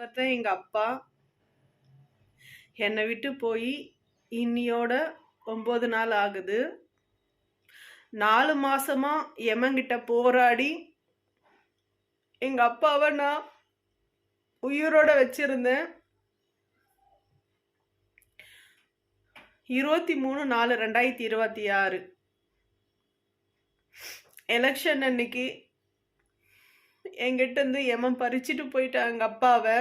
பார்த்தா எங்க அப்பா என்னை விட்டு போய் இன்னியோட 9 நாள் ஆகுது. 4 மாசமா எமன்கிட்ட போராடி எங்க அப்பாவை நான் உயிரோட வச்சிருந்தேன். 23/4/2026 எலெக்ஷன் அன்னைக்கு என்கிட்ட இருந்து எமன் பறிச்சுட்டு போயிட்டான் எங்க அப்பாவை.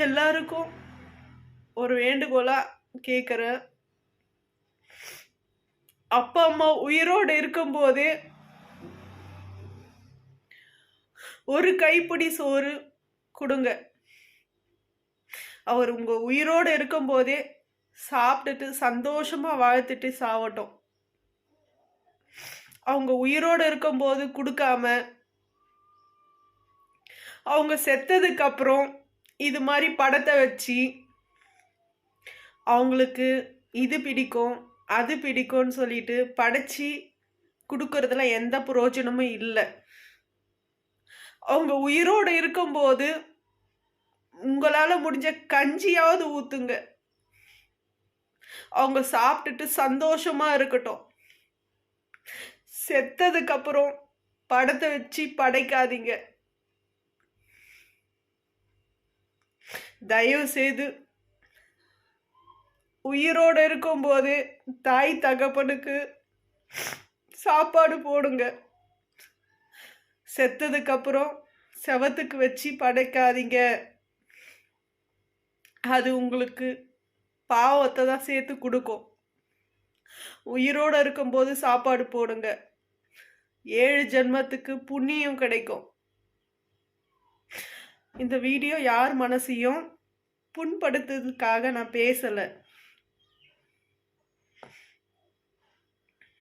எல்லாருக்கும் ஒரு வேண்டுகோளா கேட்குறேன், அப்பா அம்மா உயிரோடு இருக்கும்போதே ஒரு கைப்பிடி சோறு கொடுங்க. அவர் உங்க உயிரோடு இருக்கும்போதே சாப்பிட்டுட்டு சந்தோஷமா வாழ்த்துட்டு சாவட்டும். அவங்க உயிரோடு இருக்கும்போது கொடுக்காம அவங்க செத்ததுக்கு அப்புறம் இது மாதிரி படத்தை வச்சு அவங்களுக்கு இது பிடிக்கும் அது பிடிக்கும்னு சொல்லிட்டு படைச்சி கொடுக்கறதுல எந்த பிரயோஜனமும் இல்லை. அவங்க உயிரோடு இருக்கும்போது உங்களால முடிஞ்ச கஞ்சியாவது ஊத்துங்க. அவங்க சாப்பிட்டுட்டு சந்தோஷமா இருக்கட்டும். செத்ததுக்கு அப்புறம் படத்தை வச்சு படைக்காதீங்க. தயவு செய்து உயிரோடு இருக்கும்போது தாய் தகப்பனுக்கு சாப்பாடு போடுங்க. செத்ததுக்கு அப்புறம் செவத்துக்கு வச்சு படைக்காதீங்க. அது உங்களுக்கு பாவத்தை தான் சேர்த்து கொடுக்கும். உயிரோடு இருக்கும்போது சாப்பாடு போடுங்க. 7 ஜென்மத்துக்கு புண்ணியம் கிடைக்கும். இந்த வீடியோ யார் மனசையும் புண்படுத்துறதுக்காக நான் பேசலை.